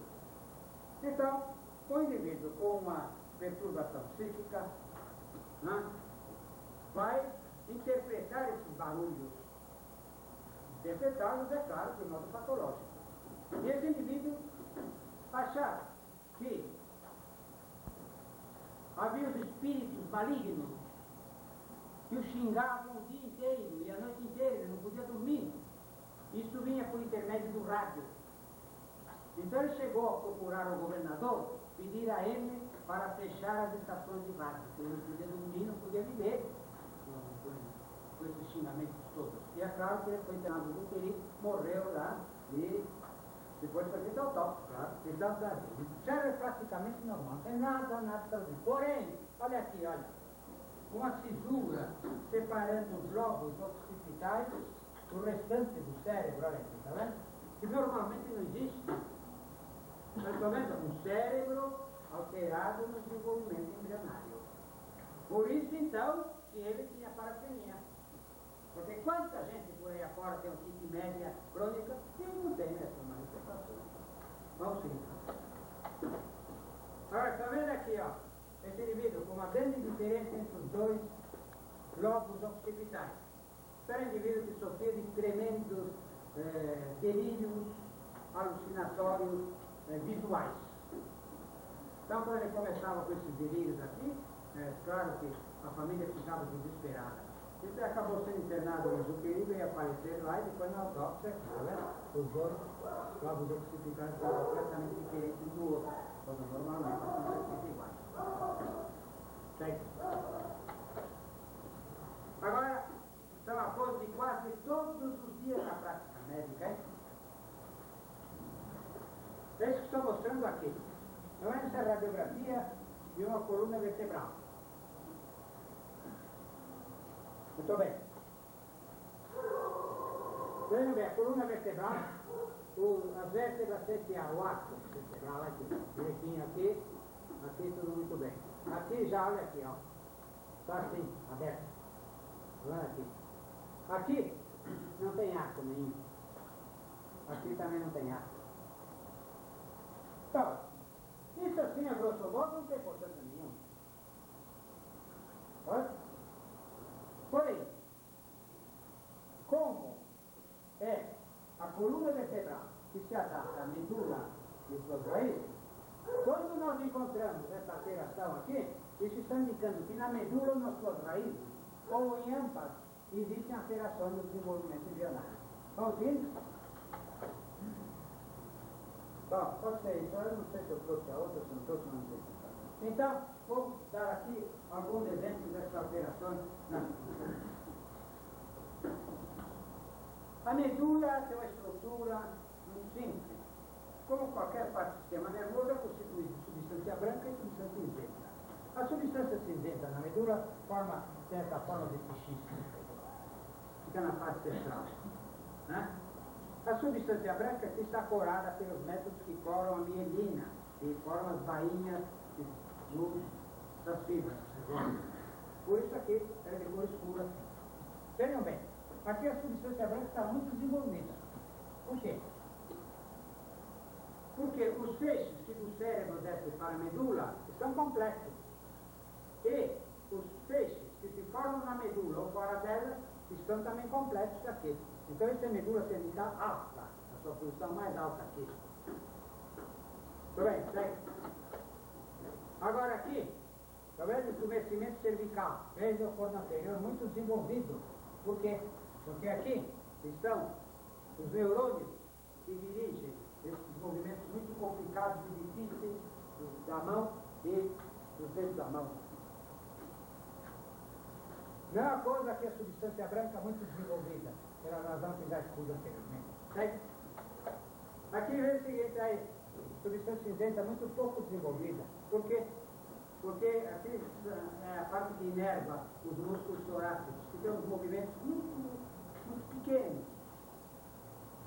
[SPEAKER 2] Então, o indivíduo com uma perturbação psíquica, né, vai interpretar esses barulhos. Interpretá-los, é claro, de modo patológico. E esse indivíduo achar que havia os espíritos malignos que o xingavam o dia inteiro e a noite inteira, ele não podia dormir. Isso vinha por intermédio do rádio. Então ele chegou a procurar o governador, pedir a ele para fechar as estações de rádio, porque ele não podia dormir, não podia viver com esses xingamentos todos. E é claro que ele foi internado no UTI, morreu lá e depois foi feito autópsia, claro. O cérebro é praticamente normal, não tem nada extraordinário. Porém, olha aqui, olha, uma cisura separando os lobos occipitais do restante do cérebro, olha aqui, está vendo? Que normalmente não existe. Está vendo? Um cérebro alterado no desenvolvimento embrionário. Por isso, então, que ele tinha paraplenia. Porque quanta gente por aí afora tem otite média crônica e não tem essa manifestação. Vamos seguir. Agora, está vendo aqui, ó, esse indivíduo com uma grande diferença entre os dois lobos occipitais. Era um indivíduo que sofria de tremendos delírios alucinatórios visuais. Então, quando ele começava com esses delírios aqui, claro que a família ficava desesperada. Então, ele acabou sendo internado no Juqueri, veio aparecer lá e depois na autópsia, tá vendo? Os dois lobos occipitais estavam completamente diferentes um do outro, quando normalmente são iguais. Segue. Agora, são a coisa de quase todos os dias na prática médica, hein? É isso que estou mostrando aqui. Não é essa radiografia de uma coluna vertebral. Muito bem. Vejam bem, a coluna vertebral, as vértebras sempre há o arco vertebral aqui, direitinho aqui tudo muito bem. Aqui já, olha aqui, ó. Está assim, aberto. Olha aqui. Aqui não tem arco nenhum. Aqui também não tem arco. Então, isso assim, a grosso modo, não tem importância nenhuma. Olha. Porém, como é a coluna vertebral que se adapta à medula e suas raízes, quando nós encontramos essa alteração aqui, isso está indicando que na medula ou nas suas raízes, ou em ambas, existe alteração no desenvolvimento embrionário. Vamos ver? Bom, pode ser isso. Eu não sei se eu trouxe a outra, se não trouxe, não sei. Então, vou dar aqui alguns exemplos dessas alterações na medula. A medula tem uma estrutura muito simples. Como qualquer parte do sistema nervoso, é constituída de substância branca e substância cinzenta. A substância cinzenta na medula forma certa forma de xixi. Fica na parte central. Né? A substância branca que está corada pelos métodos que coram a mielina, que formam as bainhas das fibras. Por isso aqui é de cor escura. Vejam bem, aqui a substância branca está muito desenvolvida. Por quê? Porque os feixes que do cérebro descem para a medula estão complexos. E os feixes que se formam na medula ou fora dela estão também complexos aqui. Então essa é a medula cervical alta, a sua posição mais alta aqui. Tudo bem, segue. Agora aqui, está vendo o entumecimento cervical? Veja o corno anterior muito desenvolvido. Por quê? Porque aqui estão os neurônios que dirigem esses movimentos muito complicados e difíceis da mão e dos dedos da mão. Não é uma coisa que a substância branca muito desenvolvida, pela razão que já expus anteriormente. Segue. Aqui vem o seguinte aí, substância cinzenta muito pouco desenvolvida. Por quê? Porque aqui é a parte que inerva os músculos torácicos, que tem uns movimentos muito pequenos.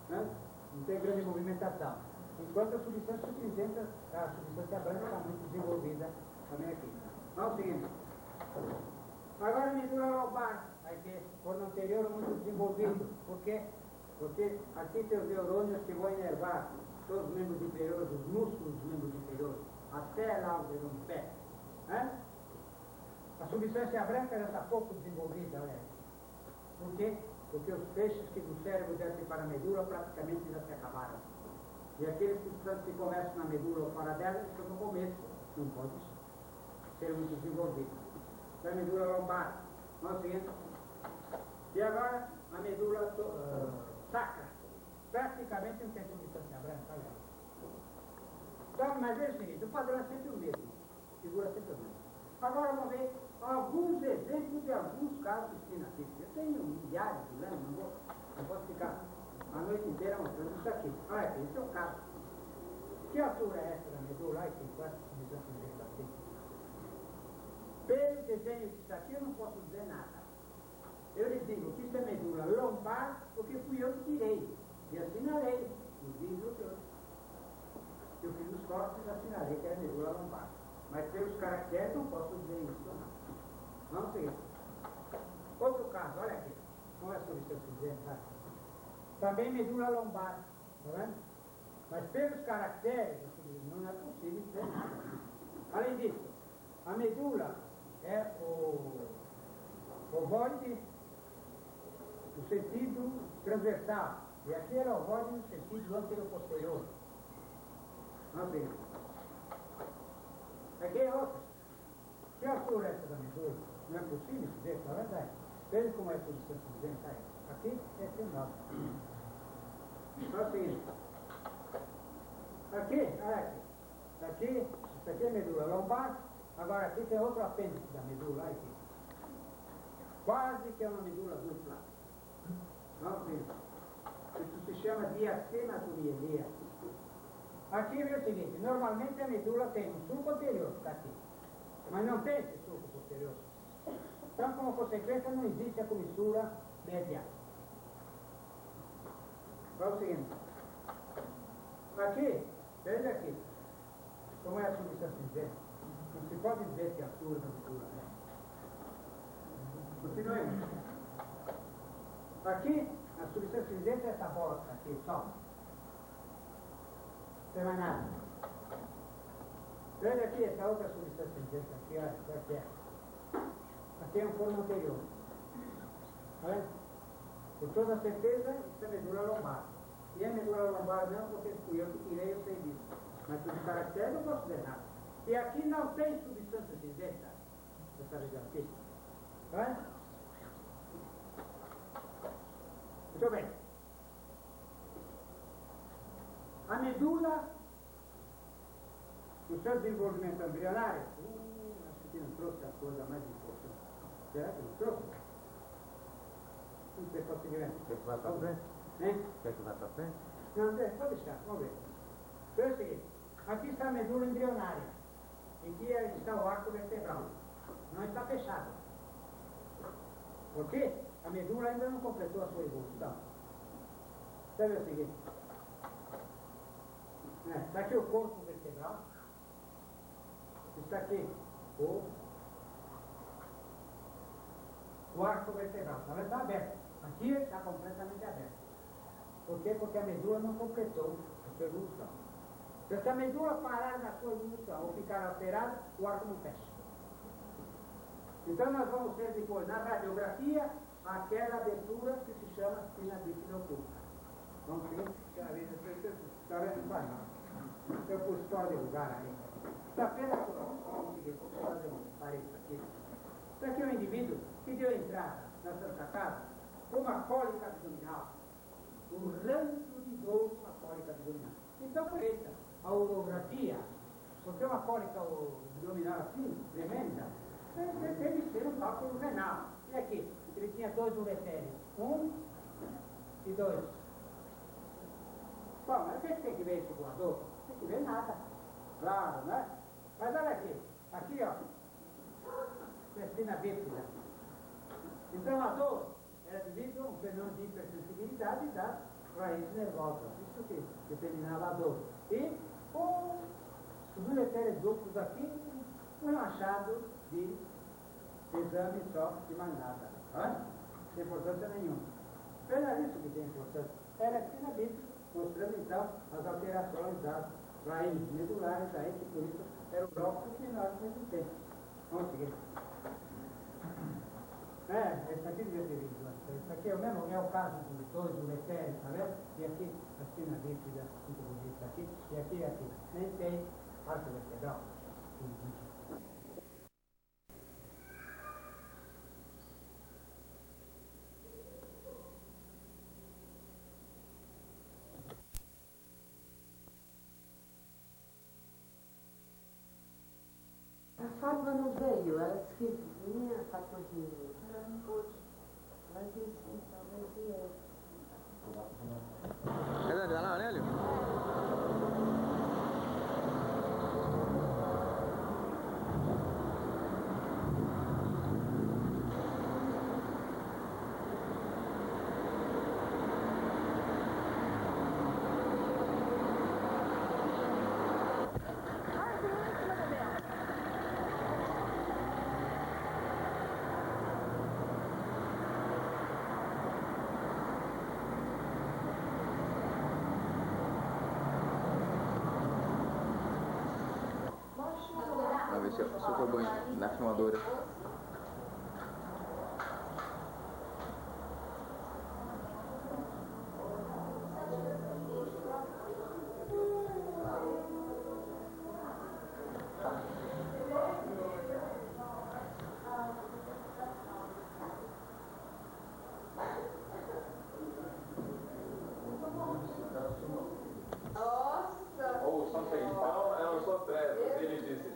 [SPEAKER 2] Né? Não tem grande movimentação. Enquanto a substância cinzenta, a substância branca está muito desenvolvida também aqui. Vamos seguindo. Agora a medula lombar, aqui, corno anterior muito desenvolvido. Por quê? Porque aqui tem os neurônios que vão inervar todos os membros inferiores, os músculos dos membros inferiores, até lá o dedão do pé. A substância branca já está pouco desenvolvida, olha aí. Por quê? Porque os feixes que do cérebro descem para a medula praticamente já se acabaram. E aqueles que começam na medula ou fora dela estão no começo, não pode ser muito desenvolvido. Da medula lombar. Vamos seguindo. E agora a medula sacra. Praticamente não tem substância branca, olha aí. Então, mas é o seguinte, o padrão é sempre o mesmo. Figura sempre o mesmo. Agora vamos ver alguns exemplos de alguns casos de sinapse. Eu tenho milhares de problemas, não posso ficar a noite inteira mostrando isso aqui. Olha aqui, esse é o caso. Que altura é essa da medula? Olha aqui, quase substância aqui. Pelo desenho disso aqui eu não posso dizer nada. Eu lhe digo que isso é medula lombar porque fui eu que tirei. E assinalei os vídeos todos. Eu fiz os cortes e assinalei que era medula lombar. Mas pelos caracteres não posso dizer isso não. Vamos seguir. Outro caso, olha aqui. Não é substância cinzenta. Também medula lombar. Está vendo? Mas pelos caracteres não é possível dizer nada. Além disso, a medula é o ovoide no sentido transversal. E aqui era o ovoide no sentido anterior-posterior. Vamos ver. Aqui é outra. Que altura é essa da medula? Não é possível dizer, na verdade. Veja como é a substância cinzenta aí. Aqui é final. Vamos seguir. Aqui, olha aqui. Isso aqui é medula lombar. Agora aqui tem outro apêndice da medula, aqui. Quase que é uma medula dupla. Vamos ver. Isso se chama diastematomia. Aqui é o seguinte, normalmente a medula tem um sulco anterior, está aqui. Mas não tem esse sulco posterior. Então Então, como consequência, não existe a comissura medial. Fala o seguinte. Aqui, veja aqui. Como é a substância cinzenta? Não se pode dizer que a sua não mistura, né? Continuemos. Aqui, a substância cinzenta é essa bola que está aqui, só. Não tem mais nada. Veja aqui essa outra substância cinzenta aqui, olha, aqui é. Aqui é um forno anterior. Tá vendo? Com toda certeza, isso é medula lombar. E é medula lombar não, porque fui eu que tirei, eu sei disso. Mas por caractere eu não posso dizer nada. E aqui não tem substância cinzenta. Essa região aqui. Tá vendo? Muito bem. A medula, o seu desenvolvimento embrionário, acho que não trouxe a coisa mais importante. Será que não trouxe? Não sei qual seria.
[SPEAKER 4] Quer que vá para frente?
[SPEAKER 2] Hein?
[SPEAKER 4] Quer que vá para frente?
[SPEAKER 2] Não, pode deixar, vamos ver. Então é o seguinte, aqui está a medula embrionária, em que está o arco vertebral. Não está fechado. Ok? A medula ainda não completou a sua evolução. Então é o seguinte. Está aqui o corpo vertebral. Está aqui o arco vertebral. Está aberto. Aqui está completamente aberto. Por quê? Porque a medula não completou a sua evolução. Então, se a medula parar na sua evolução ou ficar alterada, o arco não fecha. Então, nós vamos ter depois, na radiografia, aquela abertura que se chama espina bífida oculta. Vamos ver? Talvez não vai não. Eu pus fora de lugar aí. Está apenas vamos seguir, vamos fazer um parênteses aqui. Isso aqui é um indivíduo que deu entrada na Santa Casa com uma cólica abdominal. Um ranço de dor com uma cólica abdominal. Então, foi feita a urografia, porque uma cólica abdominal assim, tremenda, teve que ser um cálculo renal. E aqui, ele tinha 2 uretérios, 1 e 2. Bom, mas você tem que ver esse voador? Tem que ver nada. Claro, né? Mas olha aqui, ó, espina bífida. Então a dor era devido a um fenômeno de hipersensibilidade das raízes nervosas. Isso que determinava a dor. E os uretérios duplos aqui, um achado de exame só, de mais nada. Não tem importância nenhuma. Não era isso que tem importância. Era a espina bífida, mostrando então as alterações das raízes medulares, aí que por isso era o bloco menor ao mesmo tempo. Vamos seguir. Esse aqui devia ter vindo antes. Esse aqui é o mesmo, é o caso dos 2 uretérios, tá vendo? E aqui a espina bífida, muito bonita aqui, e aqui. Nem tem arco vertebral.
[SPEAKER 5] A Fátima não veio, ela disse que vinha, a Fátima vinha.
[SPEAKER 3] Ela não pôde.
[SPEAKER 5] Ela disse, talvez viesse.
[SPEAKER 4] Cadê lá, Aurélio? Vamos ver se eu for bom na filmadora.
[SPEAKER 6] Ou só tem pau, é uma só treva. Ele disse,